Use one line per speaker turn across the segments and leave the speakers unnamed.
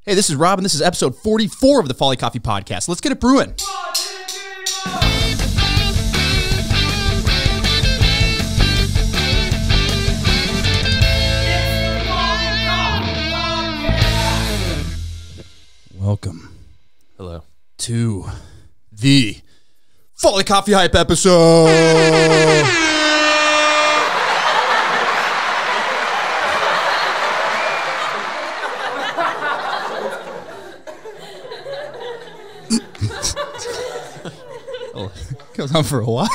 Hey, this is Rob, and this is episode 44 of the Folly Coffee Podcast. Let's get it brewing. Welcome.
Hello.
To the Folly Coffee Hype episode. Goes on for a while.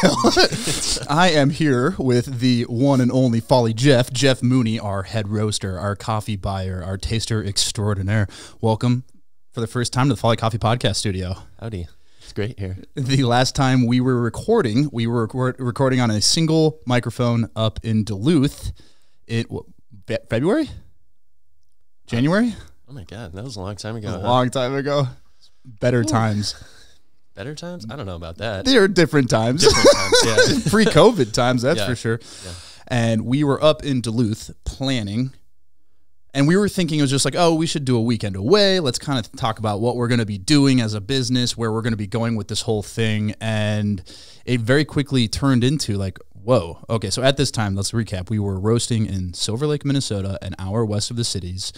I am here with the one and only Folly Jeff Mooney, our head roaster, our coffee buyer, our taster extraordinaire. Welcome for the first time to the Folly Coffee Podcast studio.
Howdy. It's great here.
The last time we were recording, recording on a single microphone up in Duluth. February? January?
Oh my God, that was a long time ago.
A long time ago. Better times.
Better times? I don't know about that.
They are different times.
Different times, yeah.
Pre-COVID times, that's for sure.
Yeah.
And we were up in Duluth planning, and we were thinking it was just like, oh, we should do a weekend away. Let's kind of talk about what we're going to be doing as a business, where we're going to be going with this whole thing. And it very quickly turned into like, whoa. Okay, so at this time, let's recap. We were roasting in Silver Lake, Minnesota, an hour west of the cities.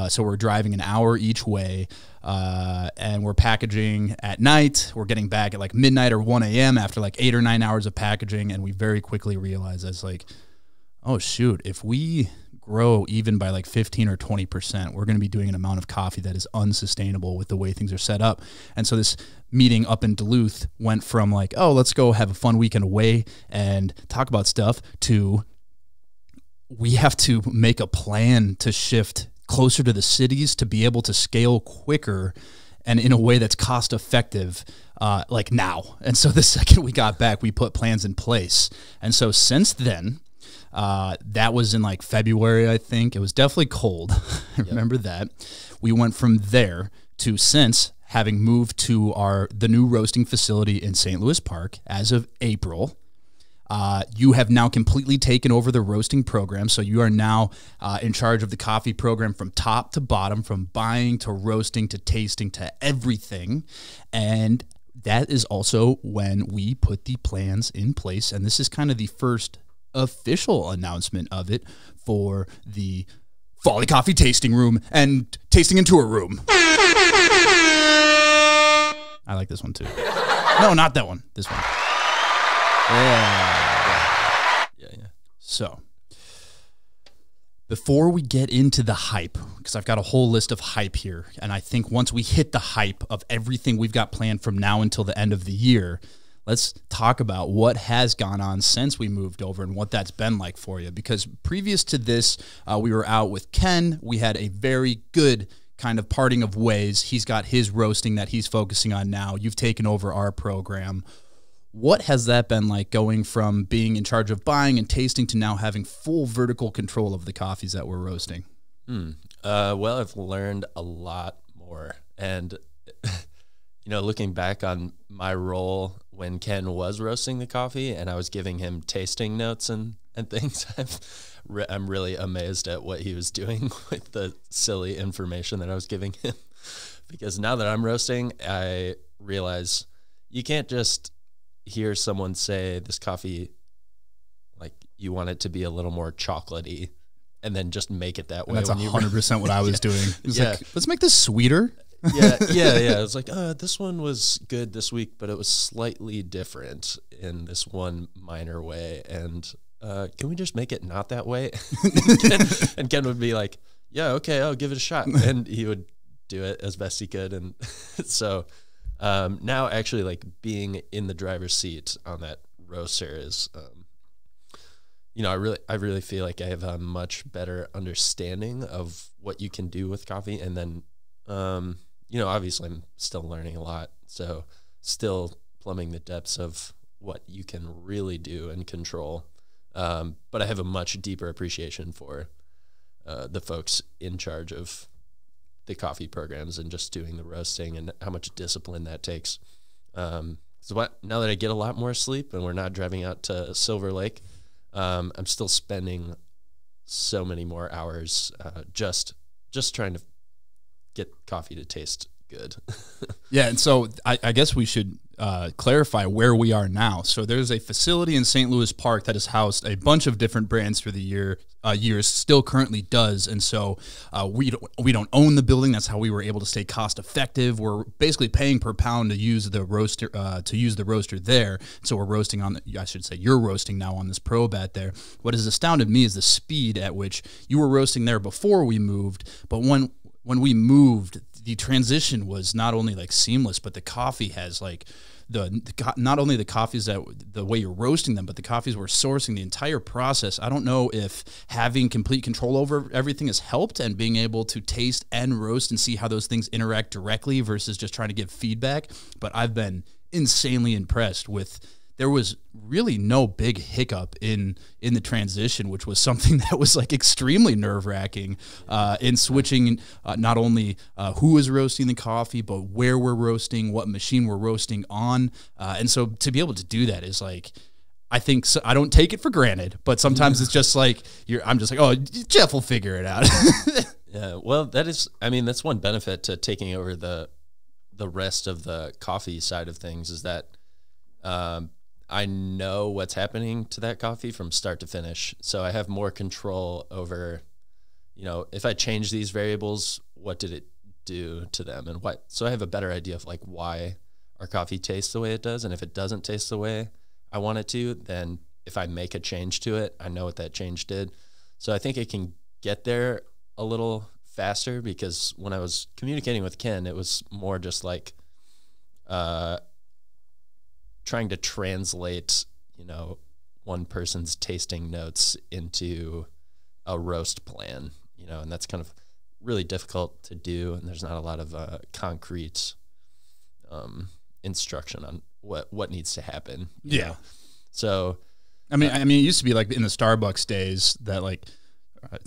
So we're driving an hour each way, and we're packaging at night. We're getting back at like midnight or 1 a.m. after like 8 or 9 hours of packaging, and we very quickly realized that's like, oh shoot, if we grow even by like 15 or 20%, we're going to be doing an amount of coffee that is unsustainable with the way things are set up. And so this meeting up in Duluth went from like, oh, let's go have a fun weekend away and talk about stuff, to we have to make a plan to shift closer to the cities to be able to scale quicker and in a way that's cost effective, like now. And so the second we got back, we put plans in place. And so since then, that was in like February, I think. It was definitely cold. I remember that. We went from there to since having moved to the new roasting facility in St. Louis Park as of April. You have now completely taken over the roasting program, so you are now in charge of the coffee program from top to bottom, from buying to roasting to tasting to everything. And that is also when we put the plans in place, and this is kind of the first official announcement of it for the Folly Coffee tasting room and tasting and tour room. I like this one too. No, not that one. This one. Yeah. So, before we get into the hype, because I've got a whole list of hype here, and I think once we hit the hype of everything we've got planned from now until the end of the year, let's talk about what has gone on since we moved over and what that's been like for you. Because previous to this, we were out with Ken. We had a very good kind of parting of ways. He's got his roasting that he's focusing on now. You've taken over our program. What has that been like, going from being in charge of buying and tasting to now having full vertical control of the coffees that we're roasting?
Well, I've learned a lot more. And, looking back on my role when Ken was roasting the coffee and I was giving him tasting notes and things, I'm really amazed at what he was doing with the silly information that I was giving him. Because now that I'm roasting, I realize you can't just hear someone say this coffee, like, you want it to be a little more chocolatey, and then just make it that way.
And that's 100% what I was doing. It was like, let's make this sweeter.
Yeah. It's like, this one was good this week, but it was slightly different in this one minor way. And can we just make it not that way? And Ken would be like, yeah, okay, I'll give it a shot. And he would do it as best he could. And so now actually, like, being in the driver's seat on that roaster is, I really feel like I have a much better understanding of what you can do with coffee. And then, obviously I'm still learning a lot, so still plumbing the depths of what you can really do and control. But I have a much deeper appreciation for the folks in charge of the coffee programs and just doing the roasting and how much discipline that takes. So now that I get a lot more sleep and we're not driving out to Silver Lake, I'm still spending so many more hours just trying to get coffee to taste good.
Yeah, and so I guess we should clarify where we are now. So there's a facility in St. Louis Park that has housed a bunch of different brands through the years, still currently does. And so we don't own the building. That's how we were able to stay cost effective. We're basically paying per pound to use the roaster there. So we're roasting on I should say you're roasting now on this Probat there. What has astounded me is the speed at which you were roasting there before we moved, but when we moved, the transition was not only like seamless, but the coffee has like not only the coffees that the way you're roasting them, but the coffees we're sourcing, the entire process. I don't know if having complete control over everything has helped, and being able to taste and roast and see how those things interact directly versus just trying to give feedback. But I've been insanely impressed with. There was really no big hiccup in the transition, which was something that was like extremely nerve-wracking in switching not only who is roasting the coffee, but where we're roasting, what machine we're roasting on. And so to be able to do that is like, I think so, I don't take it for granted, but sometimes it's just like, I'm just like, oh, Jeff will figure it out.
Yeah, well, that's one benefit to taking over the rest of the coffee side of things is that I know what's happening to that coffee from start to finish. So I have more control over, if I change these variables, what did it do to them and what? So I have a better idea of like why our coffee tastes the way it does. And if it doesn't taste the way I want it to, then if I make a change to it, I know what that change did. So I think it can get there a little faster, because when I was communicating with Ken, it was more just like, trying to translate, one person's tasting notes into a roast plan, and that's kind of really difficult to do. And there's not a lot of concrete instruction on what needs to happen. You know? So,
I mean, it used to be like in the Starbucks days that like,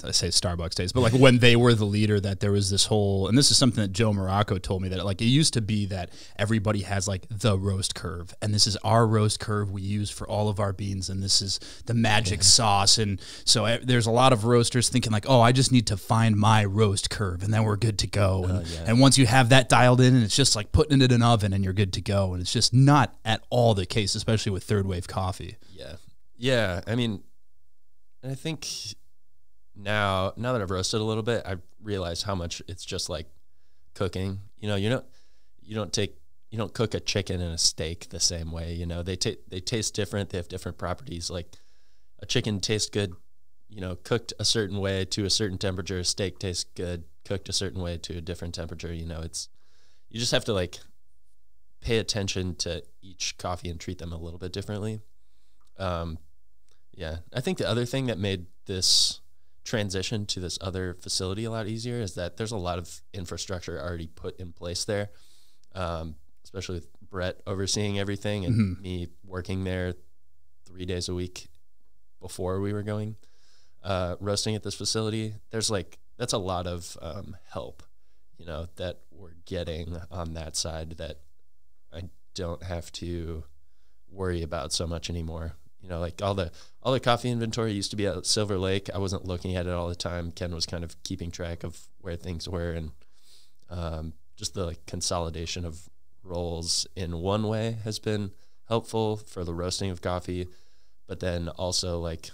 I say Starbucks days, but like when they were the leader, that there was this whole, and this is something that Joe Morocco told me, that like it used to be that everybody has like the roast curve, and this is our roast curve we use for all of our beans, and this is the magic sauce. And so there's a lot of roasters thinking like, oh, I just need to find my roast curve and then we're good to go. And once you have that dialed in, and it's just like putting it in an oven and you're good to go. And it's just not at all the case, especially with third wave coffee.
Yeah. I mean, I think now that I've roasted a little bit, I've realized how much it's just like cooking. You don't cook a chicken and a steak the same way. They taste different. They have different properties. Like a chicken tastes good, cooked a certain way to a certain temperature. A steak tastes good cooked a certain way to a different temperature. You just have to like pay attention to each coffee and treat them a little bit differently. I think the other thing that made this transition to this other facility a lot easier is that there's a lot of infrastructure already put in place there, especially with Brett overseeing everything and me working there 3 days a week before we were going roasting at this facility. That's a lot of help, that we're getting on that side that I don't have to worry about so much anymore. Like all the coffee inventory used to be at Silver Lake. I wasn't looking at it all the time. Ken was kind of keeping track of where things were, and just the like consolidation of roles in one way has been helpful for the roasting of coffee, but then also like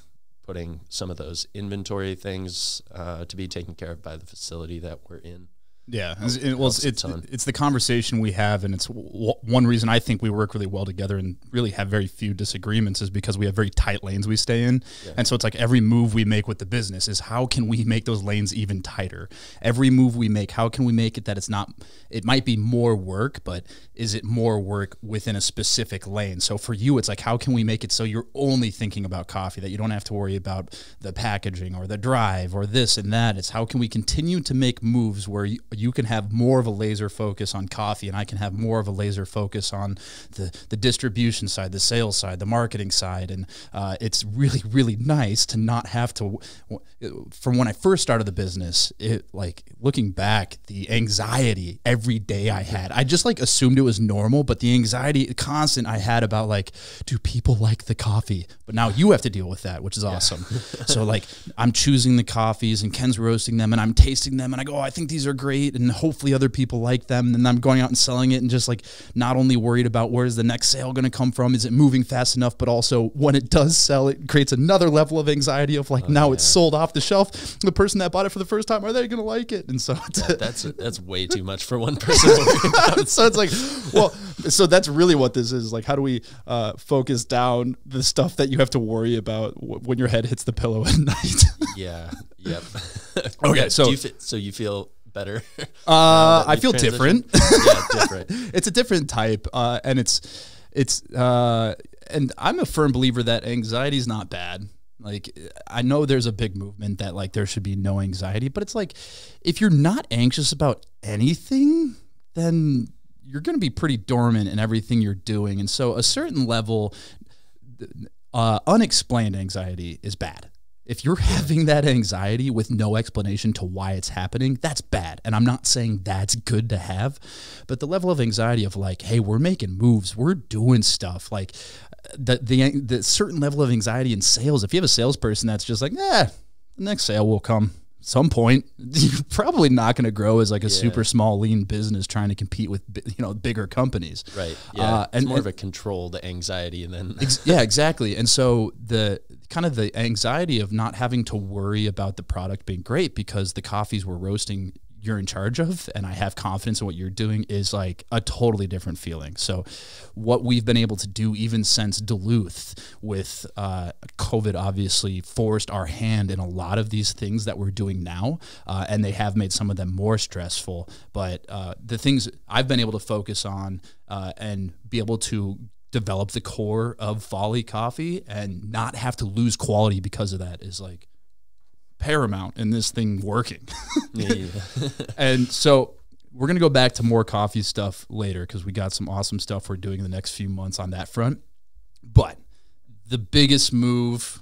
putting some of those inventory things to be taken care of by the facility that we're in.
Yeah, it's the conversation we have, and it's one reason I think we work really well together and really have very few disagreements is because we have very tight lanes we stay in. Yeah. And so it's like every move we make with the business is how can we make those lanes even tighter? Every move we make, how can we make it that it might be more work, but is it more work within a specific lane? So for you, it's like, how can we make it so you're only thinking about coffee, that you don't have to worry about the packaging or the drive or this and that? It's how can we continue to make moves where you can have more of a laser focus on coffee, and I can have more of a laser focus on the distribution side, the sales side, the marketing side. And it's really, really nice to not have to, from when I first started the business, looking back, the anxiety every day I had, I just like assumed it was normal, but the anxiety constant I had about like, do people like the coffee? But now you have to deal with that, which is awesome. So like I'm choosing the coffees and Ken's roasting them and I'm tasting them and I go, oh, I think these are great. great and hopefully other people like them. And I'm going out and selling it and just like not only worried about where's the next sale going to come from, is it moving fast enough, but also when it does sell, it creates another level of anxiety of like, now it's sold off the shelf. The person that bought it for the first time, are they going to like it? And so
that's way too much for one person.
So it's like, well, so that's really what this is. Like, how do we focus down the stuff that you have to worry about when your head hits the pillow at night?
Yeah. Yep.
Okay. So
you feel better?
I feel different.
Yeah, different.
It's a different type. And and I'm a firm believer that anxiety is not bad. Like, I know there's a big movement that like there should be no anxiety, but it's like, if you're not anxious about anything, then you're going to be pretty dormant in everything you're doing. And so a certain level, unexplained anxiety is bad. If you're having that anxiety with no explanation to why it's happening, that's bad. And I'm not saying that's good to have, but the level of anxiety of like, hey, we're making moves, we're doing stuff, like the certain level of anxiety in sales. If you have a salesperson that's just like, the next sale will come at some point, you're probably not going to grow as like a super small, lean business trying to compete with, bigger companies.
Right. Yeah. It's more of a controlled anxiety. And then
yeah, exactly. And so the anxiety of not having to worry about the product being great because the coffees we're roasting you're in charge of and I have confidence in what you're doing is like a totally different feeling. So what we've been able to do even since Duluth with COVID obviously forced our hand in a lot of these things that we're doing now, and they have made some of them more stressful. But the things I've been able to focus on and be able to develop the core of Folly coffee and not have to lose quality because of that is like paramount in this thing working. And so we're going to go back to more coffee stuff later because we got some awesome stuff we're doing in the next few months on that front. But the biggest move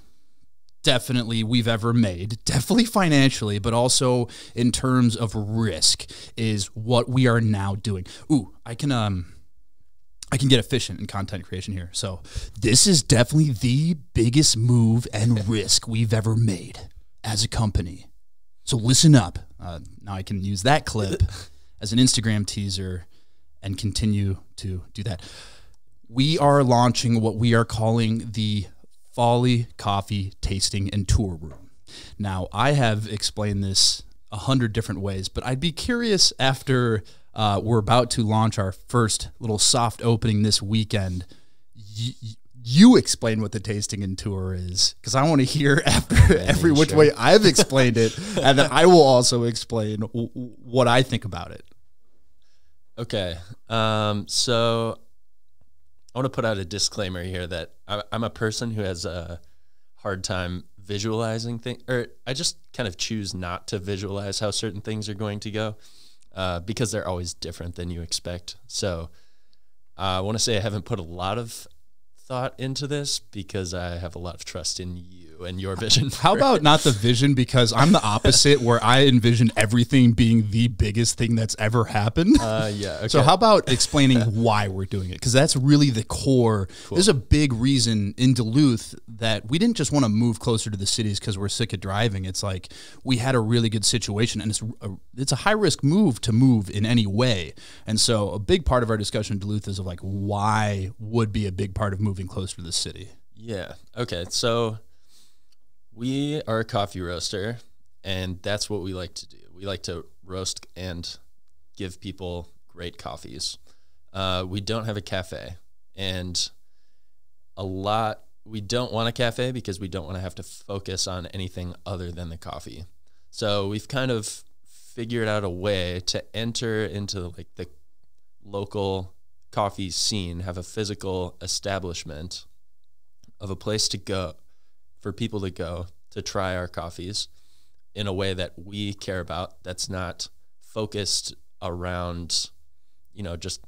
definitely we've ever made, definitely financially, but also in terms of risk, is what we are now doing. Ooh, I can get efficient in content creation here. So this is definitely the biggest move and risk we've ever made as a company. So listen up. Now I can use that clip as an Instagram teaser and continue to do that. We are launching what we are calling the Folly Coffee Tasting and Tour Room. Now, I have explained this 100 different ways, but I'd be curious after we're about to launch our first little soft opening this weekend, you explain what the tasting and tour is, because I want to hear after every which way I've explained it, and then I will also explain what I think about it.
Okay. So I want to put out a disclaimer here that I'm a person who has a hard time visualizing things, or I just kind of choose not to visualize how certain things are going to go because they're always different than you expect. So I want to say I haven't put a lot of thought into this because I have a lot of trust in you and your vision.
How about not the vision? Because I'm the opposite, where I envision everything being the biggest thing that's ever happened.
Yeah. Okay.
So how about explaining why we're doing it? Because that's really the core. Cool. There's a big reason in Duluth that we didn't just want to move closer to the cities because we're sick of driving. It's like we had a really good situation, and it's a high risk move to move in any way. And so a big part of our discussion in Duluth is of like why would be a big part of moving closer to the city.
Yeah. Okay. So we are a coffee roaster, and that's what we like to do. We like to roast and give people great coffees. We don't have a cafe, and we don't want a cafe because we don't want to have to focus on anything other than the coffee. So we've kind of figured out a way to enter into like the local coffee scene, have a physical establishment of a place to go for people to go to try our coffees in a way that we care about, that's not focused around, just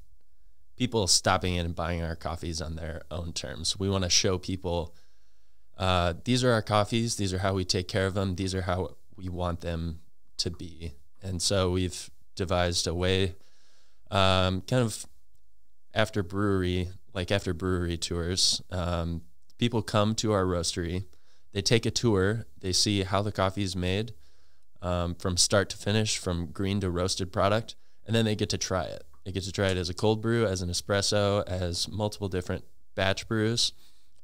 people stopping in and buying our coffees on their own terms. We want to show people these are our coffees, these are how we take care of them, these are how we want them to be. And so we've devised a way kind of after brewery tours, people come to our roastery, they take a tour, they see how the coffee is made, from start to finish, from green to roasted product, and then they get to try it. They get to try it as a cold brew, as an espresso, as multiple different batch brews,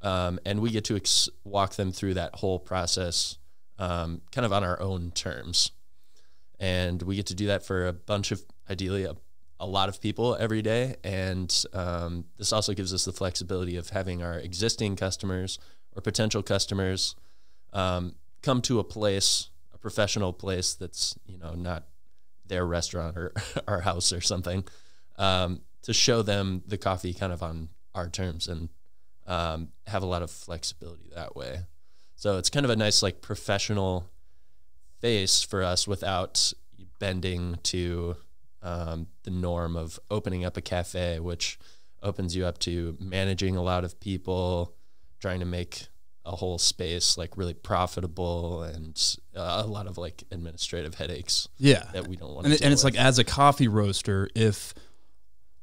and we get to walk them through that whole process kind of on our own terms. And we get to do that for a bunch of, ideally, a lot of people every day. And this also gives us the flexibility of having our existing customers or potential customers come to a place, a professional place that's, you know, not their restaurant or our house or something, to show them the coffee kind of on our terms and have a lot of flexibility that way. So it's kind of a nice, like, professional face for us without bending to the norm of opening up a cafe, which opens you up to managing a lot of people, trying to make a whole space like really profitable, and a lot of like administrative headaches.
Yeah,
that we don't want to.
And it's like, as a coffee roaster, if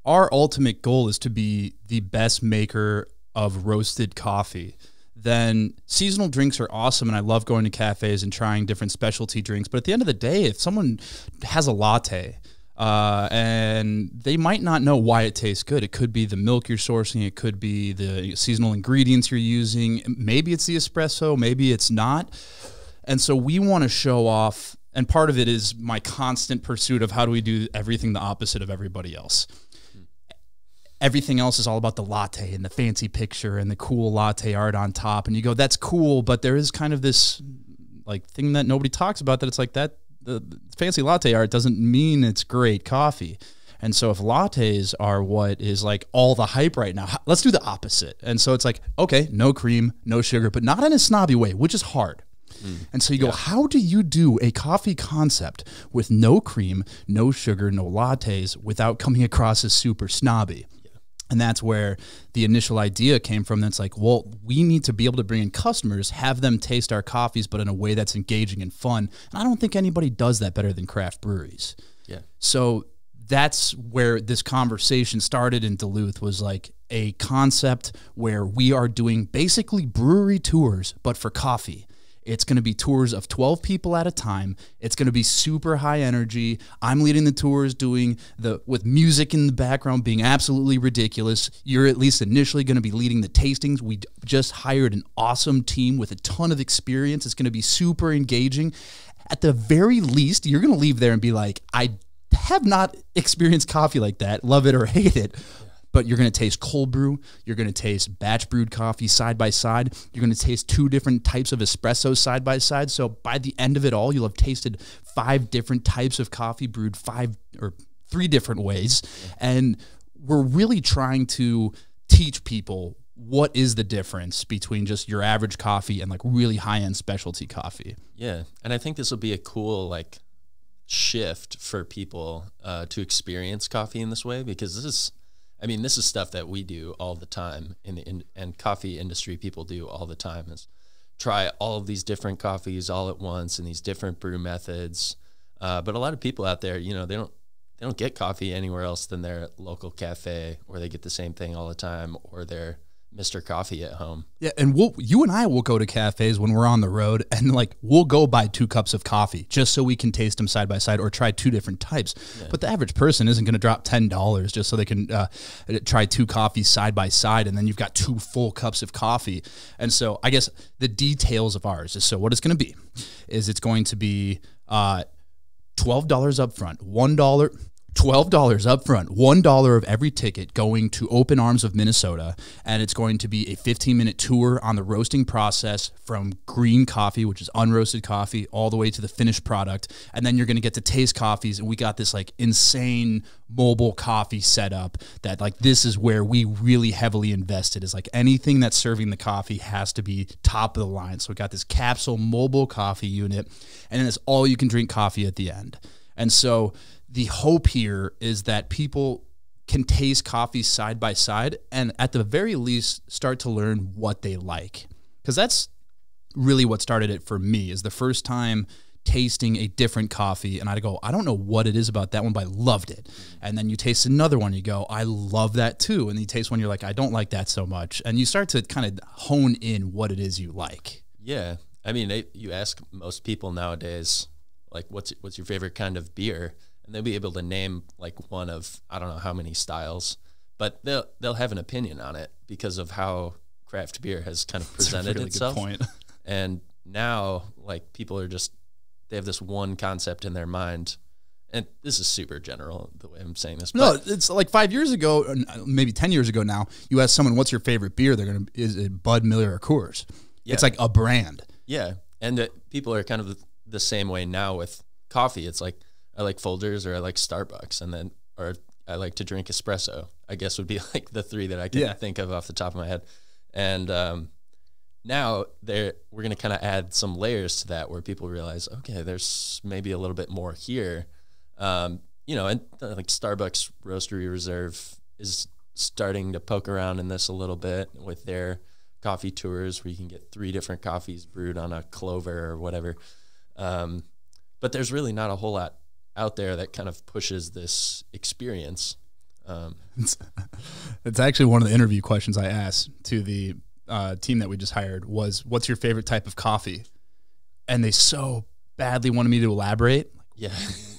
our ultimate goal is to be the best maker of roasted coffee, then seasonal drinks are awesome, and I love going to cafes and trying different specialty drinks. But at the end of the day, if someone has a latte and they might not know why it tastes good, it could be the milk you're sourcing, it could be the seasonal ingredients you're using, maybe it's the espresso, maybe it's not. And so we want to show off, and part of it is my constant pursuit of how do we do everything the opposite of everybody else. Everything else is all about the latte and the fancy picture and the cool latte art on top. And you go, that's cool, but there is kind of this like thing that nobody talks about, that it's like that the fancy latte art doesn't mean it's great coffee. And so if lattes are what is like all the hype right now, let's do the opposite. And so it's like, okay, no cream, no sugar, but not in a snobby way, which is hard. And so you go, how do you do a coffee concept with no cream, no sugar, no lattes without coming across as super snobby? And that's where the initial idea came from. That's like, well, we need to be able to bring in customers, have them taste our coffees, but in a way that's engaging and fun. And I don't think anybody does that better than craft breweries. Yeah. So that's where this conversation started in Duluth, was like a concept where we are doing basically brewery tours, but for coffee. It's going to be tours of 12 people at a time. It's going to be super high energy. I'm leading the tours, doing with music in the background being absolutely ridiculous. You're at least initially going to be leading the tastings. We just hired an awesome team with a ton of experience. It's going to be super engaging. At the very least, you're going to leave there and be like, I have not experienced coffee like that, love it or hate it. But you're going to taste cold brew. You're going to taste batch brewed coffee side by side. You're going to taste 2 different types of espresso side by side. So by the end of it all, you'll have tasted 5 different types of coffee brewed 5 or 3 different ways. And we're really trying to teach people what is the difference between just your average coffee and like really high-end specialty coffee.
Yeah. And I think this will be a cool like shift for people to experience coffee in this way, because this is stuff that we do all the time and coffee industry people do all the time, is try all of these different coffees all at once and these different brew methods. But a lot of people out there, you know, they don't get coffee anywhere else than their local cafe, or they get the same thing all the time, or their Mr. Coffee at home.
Yeah, and you and I will go to cafes when we're on the road, and like we'll go buy 2 cups of coffee just so we can taste them side by side or try 2 different types. Yeah. But the average person isn't going to drop $10 just so they can try 2 coffees side by side, and then you've got 2 full cups of coffee. And so I guess the details of ours is, so what it's going to be is it's going to be $12 up front, $12 up front, $1 of every ticket going to Open Arms of Minnesota, and it's going to be a 15-minute tour on the roasting process from green coffee, which is unroasted coffee, all the way to the finished product, and then you're going to get to taste coffees, and we got this like insane mobile coffee setup that like this is where we really heavily invested, is like anything that's serving the coffee has to be top of the line. So we got this capsule mobile coffee unit, and then it's all you can drink coffee at the end. And so the hope here is that people can taste coffee side by side and at the very least start to learn what they like. Because that's really what started it for me, is the first time tasting a different coffee, and I'd go, I don't know what it is about that one, but I loved it. And then you taste another one, you go, I love that too. And you taste one, you're like, I don't like that so much. And you start to kind of hone in what it is you like.
Yeah. I mean, you ask most people nowadays, like, what's your favorite kind of beer? And they'll be able to name like one of, I don't know how many styles, but they'll have an opinion on it because of how craft beer has kind of presented itself. Good point. And now, like, people are just, they have this one concept in their mind. And this is super general, the way I'm saying this.
No, it's like 5 years ago, maybe 10 years ago now, you ask someone, what's your favorite beer? Is it Bud, Miller, or Coors? Yeah. It's like a brand.
Yeah. And people are kind of the same way now with coffee. It's like, I like Folgers or I like Starbucks, or I like to drink espresso, I guess would be like the three that I can think of off the top of my head. And now we're going to kind of add some layers to that where people realize, okay, there's maybe a little bit more here. And like Starbucks Roastery Reserve is starting to poke around in this a little bit with their coffee tours where you can get 3 different coffees brewed on a clover or whatever. But there's really not a whole lot out there that kind of pushes this experience.
It's actually one of the interview questions I asked to the team that we just hired was, what's your favorite type of coffee? And they so badly wanted me to elaborate.
Yeah.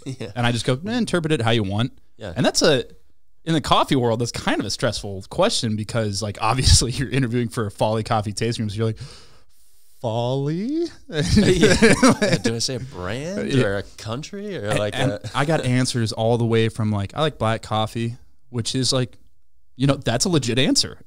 Yeah.
And I just go, interpret it how you want.
Yeah.
And that's in the coffee world, that's kind of a stressful question because, like, obviously you're interviewing for a Folly coffee tasting room, so you're like, Folly?
Do I say a brand or a country or like
I got answers all the way from like, I like black coffee, which is like, that's a legit answer,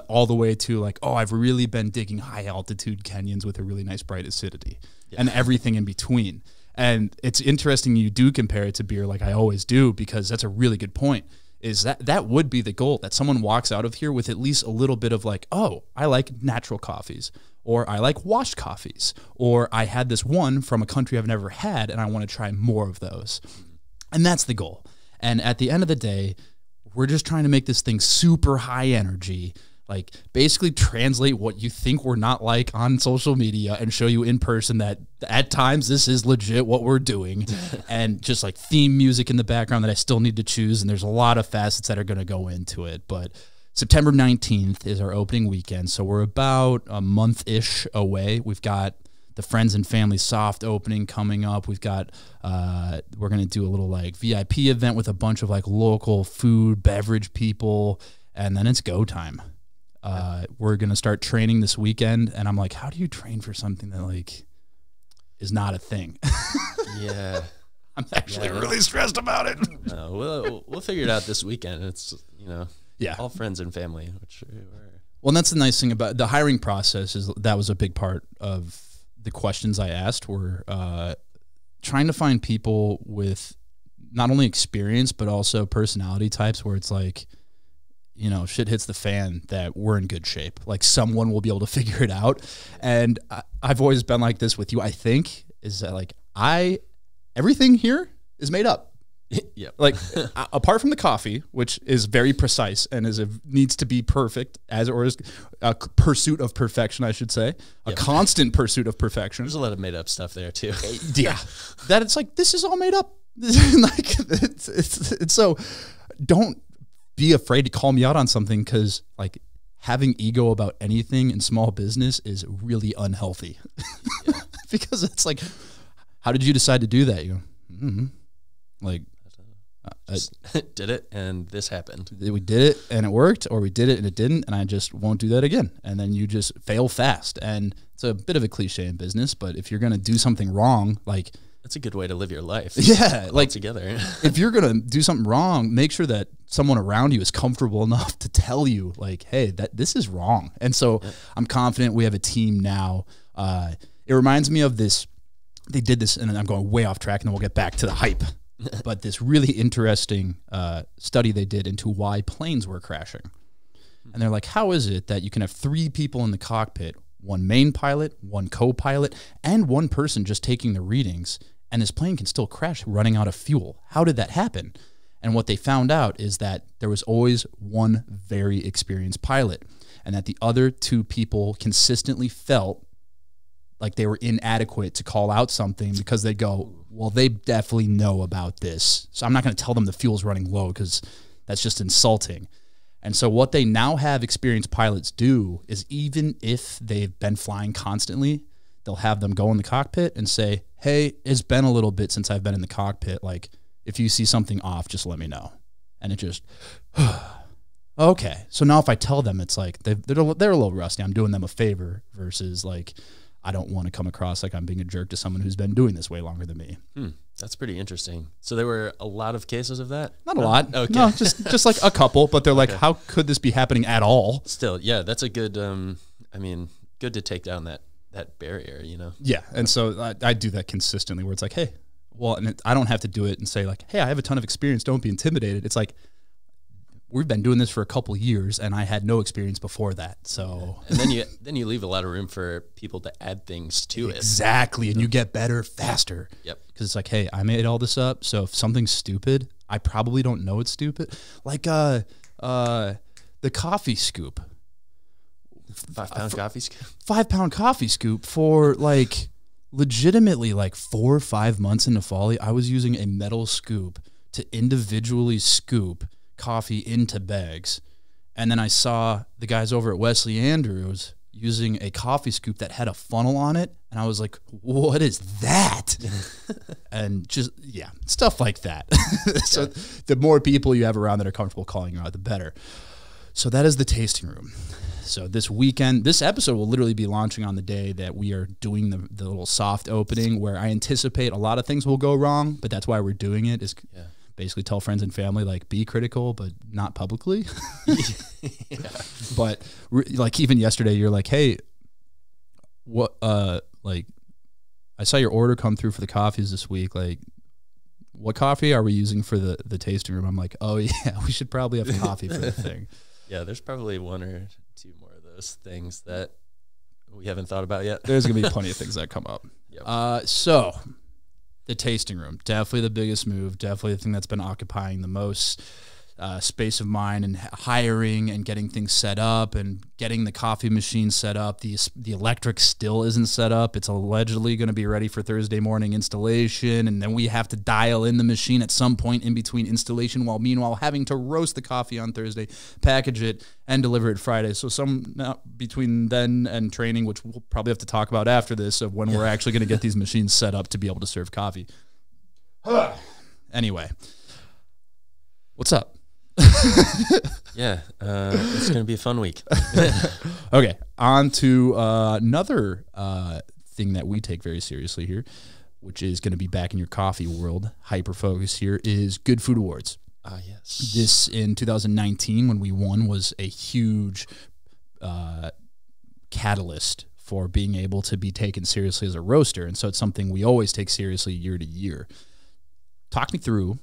all the way to like, oh, I've really been digging high altitude Kenyans with a really nice bright acidity and everything in between. And it's interesting you do compare it to beer like I always do, because that's a really good point, is that would be the goal, that someone walks out of here with at least a little bit of like, oh, I like natural coffees, or I like washed coffees, or I had this one from a country I've never had and I want to try more of those. And that's the goal. And at the end of the day, we're just trying to make this thing super high energy, like basically translate what you think we're not like on social media and show you in person that at times this is legit what we're doing. And just like theme music in the background that I still need to choose. And there's a lot of facets that are going to go into it. But September 19th is our opening weekend, so we're about a month-ish away. We've got the Friends and Family soft opening coming up. We've got, we're going to do a little like VIP event with a bunch of like local food, beverage people, and then it's go time. We're going to start training this weekend, and I'm like, how do you train for something that like is not a thing?
Yeah.
I'm actually really stressed about it.
We'll figure it out this weekend. It's,
yeah,
all friends and family.
Well, and that's the nice thing about the hiring process, is that was a big part of the questions I asked, were trying to find people with not only experience but also personality types where it's like, shit hits the fan, that we're in good shape. Like someone will be able to figure it out. And I've always been like this with you, I think, is that like everything here is made up.
Yeah.
Like apart from the coffee, which is very precise and needs to be perfect, or is a pursuit of perfection, I should say, a constant pursuit of perfection.
There's a lot of made up stuff there too.
Yeah. That it's like, this is all made up. Like it's so, don't be afraid to call me out on something, because like having ego about anything in small business is really unhealthy. Yeah. Because it's like, how did you decide to do that? You go, like,
did it and this happened.
We did it and it worked, or we did it and it didn't, and I just won't do that again. And then you just fail fast. And it's a bit of a cliche in business, but if you're going to do something wrong, like,
that's a good way to live your life.
Yeah, like
together.
If you're going to do something wrong, make sure that someone around you is comfortable enough to tell you, like, hey, this is wrong. And so I'm confident we have a team now. It reminds me of this. They did this, and I'm going way off track, and then we'll get back to the hype. But this really interesting study they did into why planes were crashing. And they're like, how is it that you can have 3 people in the cockpit, one main pilot, one co-pilot, and one person just taking the readings, and this plane can still crash running out of fuel? How did that happen? And what they found out is that there was always one very experienced pilot, and that the other 2 people consistently felt like they were inadequate to call out something, because they go, well, they definitely know about this, so I'm not going to tell them the fuel's running low, because that's just insulting. And so what they now have experienced pilots do is, even if they've been flying constantly, they'll have them go in the cockpit and say, hey, it's been a little bit since I've been in the cockpit. Like, if you see something off, just let me know. And it just, okay. So now if I tell them, it's like they're a little rusty. I'm doing them a favor versus like, I don't want to come across like I'm being a jerk to someone who's been doing this way longer than me.
That's pretty interesting. So there were a lot of cases of that?
Not a lot.
Okay.
No, just like a couple, but they're like, how could this be happening at all?
Still, yeah, that's a good, good to take down that barrier, you know?
Yeah. And so I do that consistently where it's like, hey, well, and I don't have to do it and say like, hey, I have a ton of experience. Don't be intimidated. It's like, we've been doing this for a couple years and I had no experience before that. So,
and then you leave a lot of room for people to add things to it.
Exactly. And you get better faster.
Yep.
Cause it's like, hey, I made all this up. So if something's stupid, I probably don't know it's stupid. Like, the coffee scoop,
5 pound coffee scoop,
5 pound coffee scoop for like legitimately like 4 or 5 months into Folly. I was using a metal scoop to individually scoop coffee into bags. And then I saw the guys over at Wesley Andrews using a coffee scoop that had a funnel on it. And I was like, what is that? And just, yeah, stuff like that. So the more people you have around that are comfortable calling you out, the better. So that is the tasting room. So this weekend, this episode will literally be launching on the day that we are doing the little soft opening where I anticipate a lot of things will go wrong, but that's why we're doing it is basically tell friends and family, like, be critical, but not publicly. But like even yesterday, you're like, hey, what, like, I saw your order come through for the coffees this week. Like, what coffee are we using for the tasting room? I'm like, oh yeah, we should probably have coffee for the thing.
Yeah, there's probably 1 or 2 more of those things that we haven't thought about yet.
There's going to be plenty of things that come up.
Yep.
So the tasting room, definitely the biggest move, definitely the thing that's been occupying the most space of mind, and hiring and getting things set up and getting the coffee machine set up. The electric still isn't set up. It's allegedly going to be ready for Thursday morning installation, and then we have to dial in the machine at some point in between installation, while meanwhile having to roast the coffee on Thursday, package it, and deliver it Friday. So between then and training, which we'll probably have to talk about after this, of when we're actually going to get these machines set up to be able to serve coffee. Anyway, what's up?
Yeah, it's going to be a fun week.
Okay, on to another thing that we take very seriously here, which is going to be back in your coffee world. Hyper focus here is Good Food Awards.
Yes.
This in 2019 when we won was a huge catalyst for being able to be taken seriously as a roaster, and so it's something we always take seriously year to year. Talk me through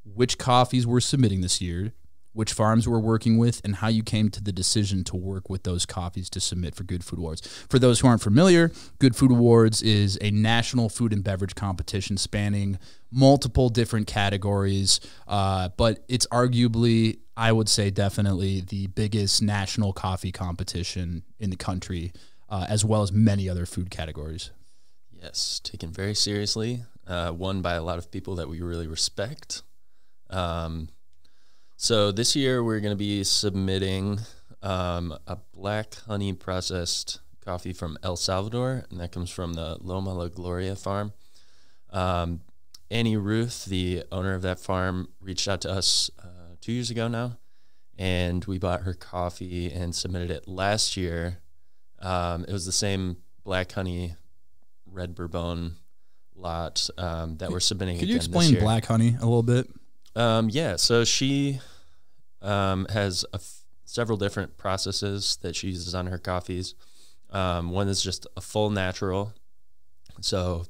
which coffees we're submitting this year, which farms we're working with, and how you came to the decision to work with those coffees to submit for Good Food Awards. For those who aren't familiar, Good Food Awards is a national food and beverage competition spanning multiple different categories, but it's arguably, I would say definitely, the biggest national coffee competition in the country, as well as many other food categories.
Yes, taken very seriously, won by a lot of people that we really respect. So this year we're going to be submitting a black honey processed coffee from El Salvador, and that comes from the Loma Gloria farm. Annie Ruth, the owner of that farm, reached out to us 2 years ago now, and we bought her coffee and submitted it last year. It was the same black honey red bourbon lot that we're submitting.
Could you explain black honey a little bit?
Yeah, so she has several different processes that she uses on her coffees. One is just a full natural. So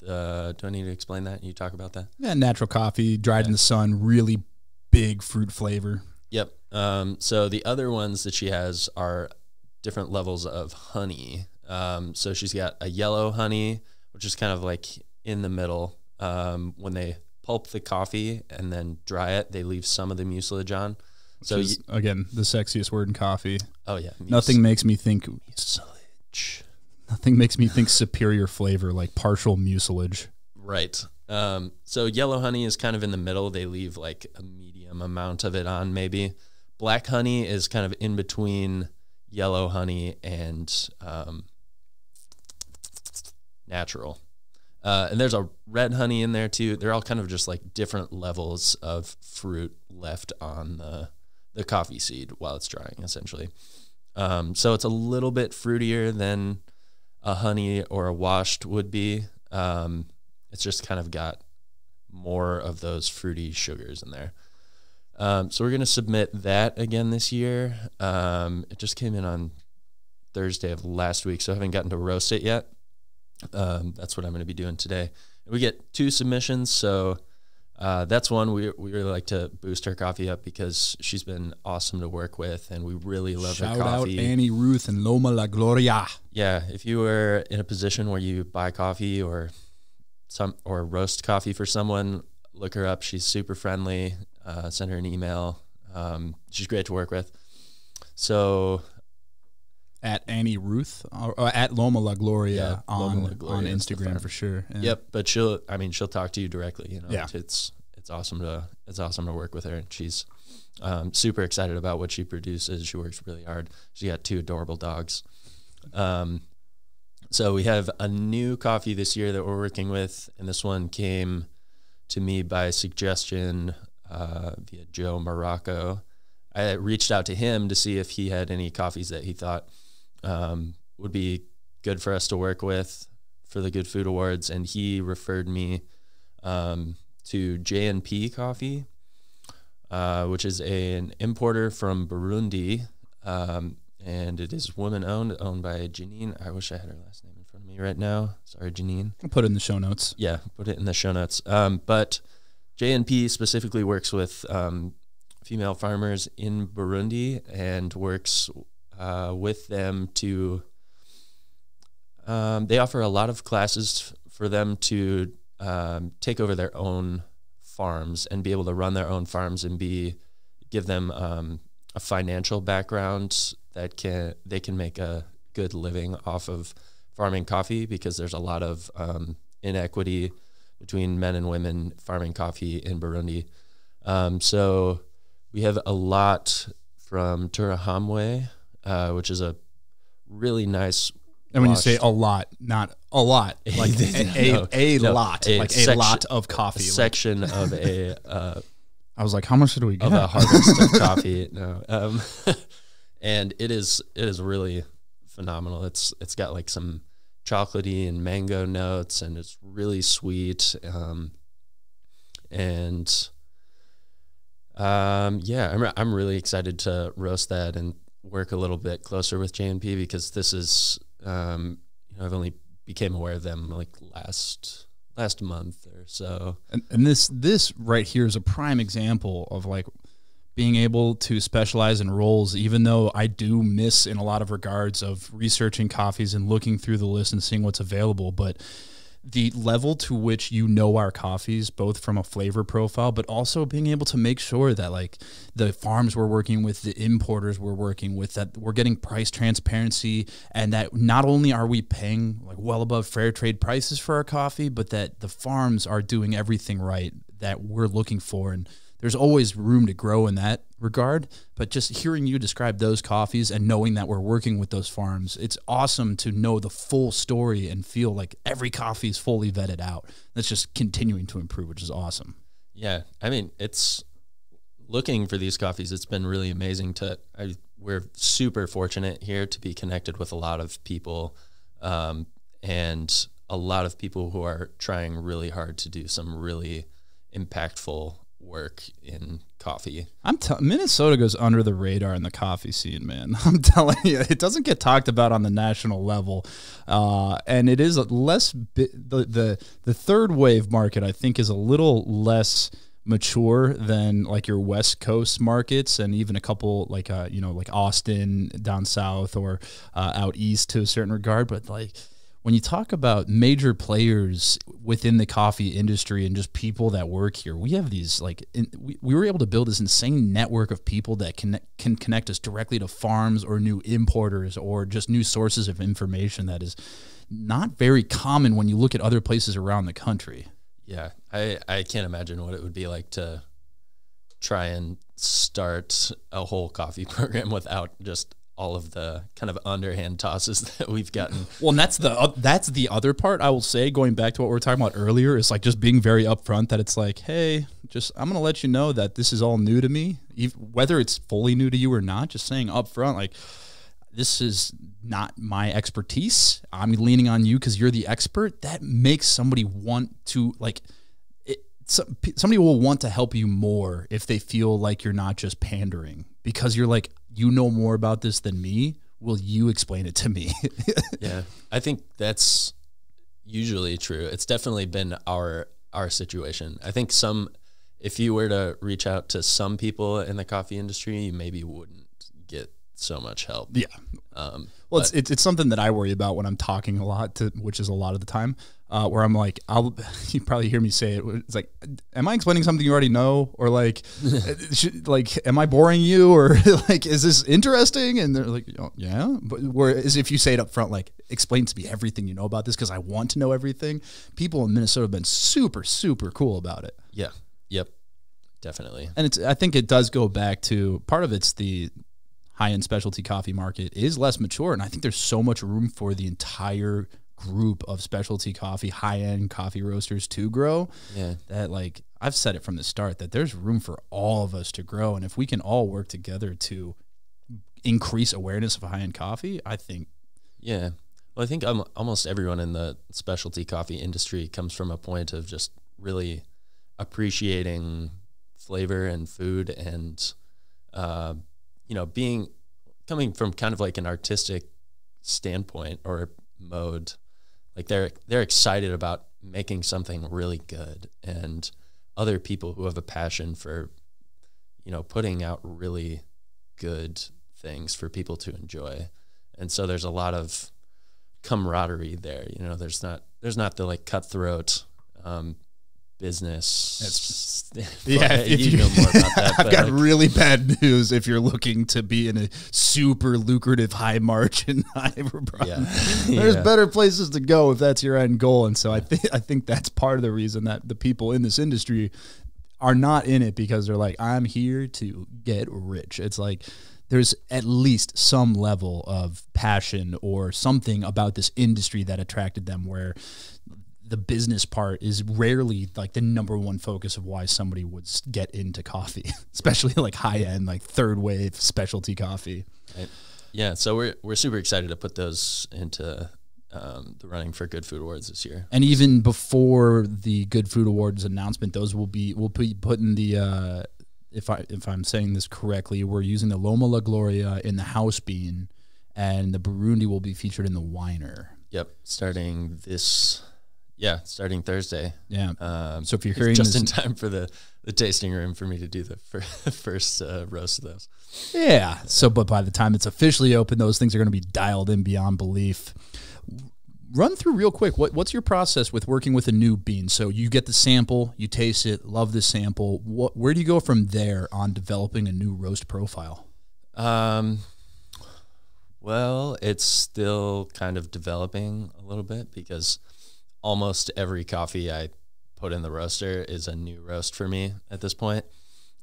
do I need to explain that? You talk about that? Yeah,
natural coffee, dried in the sun, really big fruit flavor.
Yep. So the other ones that she has are different levels of honey. So she's got a yellow honey, which is kind of like in the middle. When they pulp the coffee and then dry it, they leave some of the mucilage on.
So again, the sexiest word in coffee.
Oh yeah.
Nothing makes me think
mucilage.
Nothing makes me think superior flavor like partial mucilage.
Right. So yellow honey is kind of in the middle. They leave like a medium amount of it on maybe. Black honey is kind of in between yellow honey and natural. And there's a red honey in there too. They're all kind of just like different levels of fruit left on the coffee seed while it's drying, essentially. So it's a little bit fruitier than a honey or a washed would be. It's just kind of got more of those fruity sugars in there. So we're going to submit that again this year. It just came in on Thursday of last week, so I haven't gotten to roast it yet. That's what I'm going to be doing today. We get 2 submissions, so that's one. We really like to boost her coffee up because she's been awesome to work with, and we really love her coffee.
Shout out Annie Ruth and Loma La Gloria.
Yeah, if you were in a position where you buy coffee or roast coffee for someone, look her up. She's super friendly. Send her an email. She's great to work with. So
at Annie Ruth or at Loma La Gloria,
Loma La Gloria
on Instagram for sure. Yeah.
Yep, but she'll talk to you directly. You know,
yeah.
It's awesome to work with her. And she's super excited about what she produces. She works really hard. She got 2 adorable dogs. So we have a new coffee this year that we're working with, and this one came to me by suggestion via Joe Morocco. I reached out to him to see if he had any coffees that he thought would be good for us to work with for the Good Food Awards, and he referred me to J&P Coffee, which is an importer from Burundi, and it is woman-owned, owned by Janine. I wish I had her last name in front of me right now. Sorry, Janine.
I'll put it in the show notes.
Yeah, put it in the show notes. But J&P specifically works with female farmers in Burundi and works with them to they offer a lot of classes for them to take over their own farms and be able to run their own farms and give them a financial background that they can make a good living off of farming coffee, because there's a lot of inequity between men and women farming coffee in Burundi. So we have a lot from Turihamwe, which is a really nice.
And when you say a lot, not a lot, like a lot of coffee.
A section of a.
I was like, how much did we get?
Of a harvest of coffee. No. And it is really phenomenal. It's got like some chocolatey and mango notes, and it's really sweet. I'm really excited to roast that and work a little bit closer with J&P, because this is I've only became aware of them like last month or so.
And this right here is a prime example of like being able to specialize in roles, even though I do miss in a lot of regards of researching coffees and looking through the list and seeing what's available. But the level to which you know our coffees, both from a flavor profile, but also being able to make sure that like the farms we're working with, the importers we're working with, that we're getting price transparency, and that not only are we paying like well above fair trade prices for our coffee, but that the farms are doing everything right that we're looking for. And there's always room to grow in that regard, but just hearing you describe those coffees and knowing that we're working with those farms, it's awesome to know the full story and feel like every coffee is fully vetted out. That's just continuing to improve, which is awesome.
Yeah, I mean, it's looking for these coffees. It's been really amazing we're super fortunate here to be connected with a lot of people, and a lot of people who are trying really hard to do some really impactful work in coffee.
Minnesota goes under the radar in the coffee scene, man. I'm telling you, it doesn't get talked about on the national level, and it is less. The third wave market, I think, is a little less mature than like your West Coast markets, and even a couple like like Austin down south or out east to a certain regard. But like, when you talk about major players within the coffee industry and just people that work here, we have these we were able to build this insane network of people that can connect us directly to farms or new importers or just new sources of information that is not very common when you look at other places around the country.
Yeah, I can't imagine what it would be like to try and start a whole coffee program without just all of the kind of underhand tosses that we've gotten.
Well, and that's the other part I will say, going back to what we were talking about earlier, is like just being very upfront that it's like, hey, I'm going to let you know that this is all new to me, whether it's fully new to you or not, just saying upfront, like, this is not my expertise. I'm leaning on you because you're the expert. That makes somebody want to, like, somebody will want to help you more if they feel like you're not just pandering, because you're like, you know more about this than me. Will you explain it to me?
Yeah, I think that's usually true. It's definitely been our situation. I think if you were to reach out to some people in the coffee industry, you maybe wouldn't get so much help.
Yeah. Well, it's something that I worry about when I'm talking a lot, which is a lot of the time, where I'm like, you probably hear me say it. It's like, am I explaining something you already know? Or like, am I boring you? Or like, is this interesting? And they're like, oh, yeah. But whereas if you say it up front, like, explain to me everything you know about this, because I want to know everything. People in Minnesota have been super, super cool about it.
Yeah. Yep. Definitely.
And I think it does go back to, part of it's the high-end specialty coffee market is less mature, and I think there's so much room for the entire group of specialty coffee, high-end coffee roasters to grow. Yeah, that, like, I've said it from the start that there's room for all of us to grow, and if we can all work together to increase awareness of high-end coffee, I think.
Yeah, well, I think almost everyone in the specialty coffee industry comes from a point of just really appreciating flavor and food, and coming from kind of like an artistic standpoint or mode, like they're excited about making something really good, and other people who have a passion for, putting out really good things for people to enjoy. And so there's a lot of camaraderie there. There's not the like cutthroat, business.
Yeah,
you know more about that.
I've got really bad news if you're looking to be in a super lucrative, high margin, there's better places to go if that's your end goal. And so I think that's part of the reason that the people in this industry are not in it, because they're like, I'm here to get rich. It's like, there's at least some level of passion or something about this industry that attracted them, where the business part is rarely like the number one focus of why somebody would get into coffee, especially like high end, like third wave specialty coffee.
Right. Yeah. So we're super excited to put those into the running for Good Food Awards this year.
And even before the Good Food Awards announcement, we'll be putting the, if I'm saying this correctly, we're using the Loma Gloria in the house bean, and the Burundi will be featured in the winer.
Yep. Starting Thursday.
Yeah. So if you're hearing
just in time for the tasting room for me to do the first roast of those.
Yeah. So, but by the time it's officially open, those things are going to be dialed in beyond belief. Run through real quick. What's your process with working with a new bean? So you get the sample, you taste it, love the sample. Where do you go from there on developing a new roast profile?
Well, it's still kind of developing a little bit, because almost every coffee I put in the roaster is a new roast for me at this point.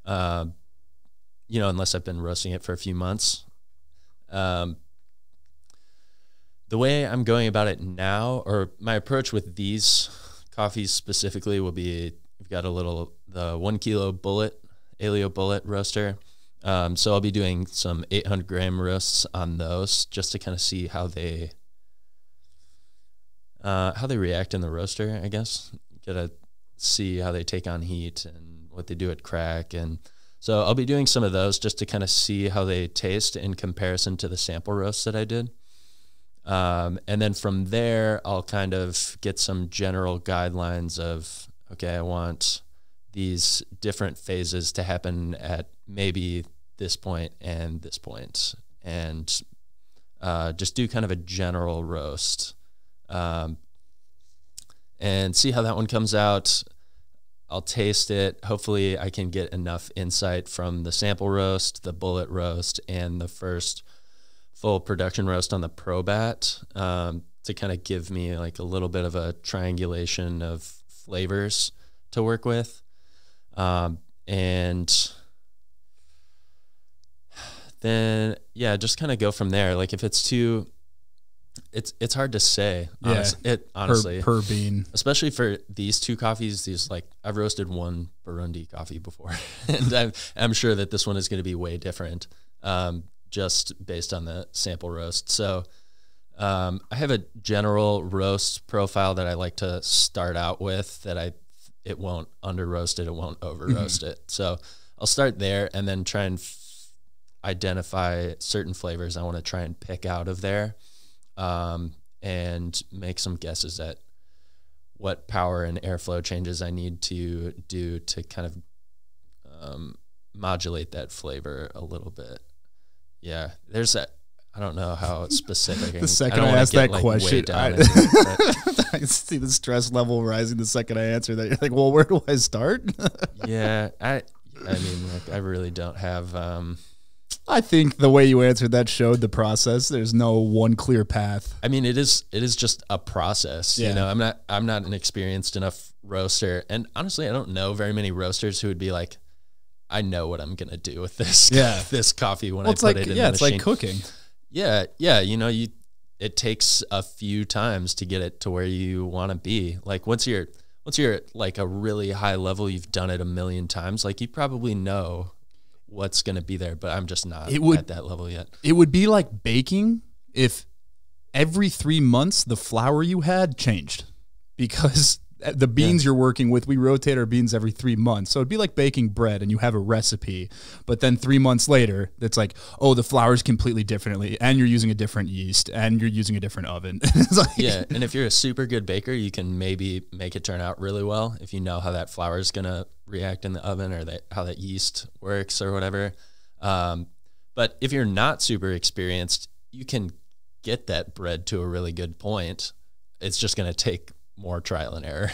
Unless I've been roasting it for a few months. The way I'm going about it now, or my approach with these coffees specifically, will be, we've got the 1 kilo Alio bullet roaster. So I'll be doing some 800 gram roasts on those, just to kind of see how they react in the roaster, I guess. Gotta see how they take on heat and what they do at crack. And so I'll be doing some of those just to kind of see how they taste in comparison to the sample roasts that I did. And then from there, I'll kind of get some general guidelines of, okay, I want these different phases to happen at maybe this point and this point, and just do kind of a general roast. And see how that one comes out. I'll taste it. Hopefully I can get enough insight from the sample roast, the bullet roast, and the first full production roast on the ProBat, to kind of give me like a little bit of a triangulation of flavors to work with. And then yeah, just kind of go from there. Like if it's too, it's hard to say. Honestly,
per bean,
especially for these two coffees. These like I've roasted one Burundi coffee before, and I'm sure that this one is going to be way different, just based on the sample roast. So I have a general roast profile that I like to start out with. It won't under roast it, it won't over roast it. So I'll start there and then try and identify certain flavors I want to try and pick out of there, and make some guesses at what power and airflow changes I need to do to kind of modulate that flavor a little bit. Yeah, there's that. I don't know how specific.
The second I asked that question, I see the stress level rising the second I answer that. You're like, well, where do I start?
Yeah, I mean, like, I really don't have.
I think the way you answered that showed the process. There's no one clear path.
I mean, it is just a process. Yeah. You know, I'm not an experienced enough roaster, and honestly, I don't know very many roasters who would be like, I know what I'm gonna do with this. Yeah. This coffee when I put it in the machine.
Yeah, it's like cooking.
Yeah, you know, it takes a few times to get it to where you want to be. Like once you're at like a really high level, you've done it a million times, like you probably know what's going to be there, but I'm just not at that level yet.
It would be like baking if every 3 months the flour you had changed, because the beans you're working with, we rotate our beans every 3 months. So it'd be like baking bread and you have a recipe, but then 3 months later, it's like, oh, the flour's completely differently and you're using a different yeast and you're using a different oven. It's like,
yeah. And if you're a super good baker, you can maybe make it turn out really well if you know how that flour is going to react in the oven, or how that yeast works or whatever. But if you're not super experienced, you can get that bread to a really good point. It's just going to take more trial and error.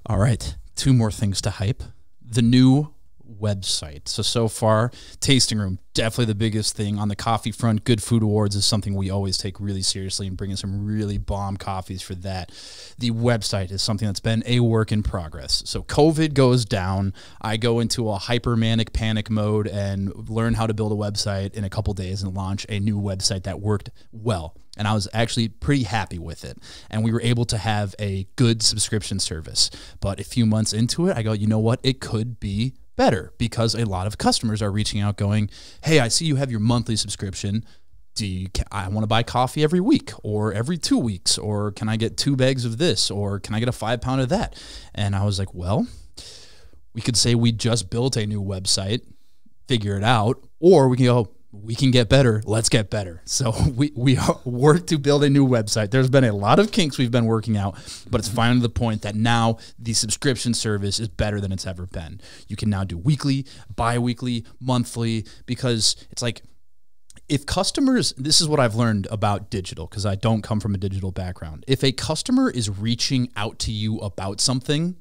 All right. 2 more things to hype. The new website. So far, tasting room, definitely the biggest thing. On the coffee front, Good Food Awards is something we always take really seriously and bring in some really bomb coffees for that. The website is something that's been a work in progress. So COVID goes down, I go into a hypermanic panic mode and learn how to build a website in a couple days and launch a new website that worked well. And I was actually pretty happy with it. And we were able to have a good subscription service. But a few months into it, I go, you know what? It could be better, because a lot of customers are reaching out going, hey, I see you have your monthly subscription. I want to buy coffee every week or every 2 weeks, or can I get 2 bags of this, or can I get a 5-pound of that? And I was like, well, we could say we just built a new website, figure it out, or we can go, we can get better. Let's get better. So we work to build a new website. There's been a lot of kinks we've been working out, but it's finally the point that now the subscription service is better than it's ever been. You can now do weekly, bi-weekly, monthly, because it's like, if customers, this is what I've learned about digital, because I don't come from a digital background. If a customer is reaching out to you about something,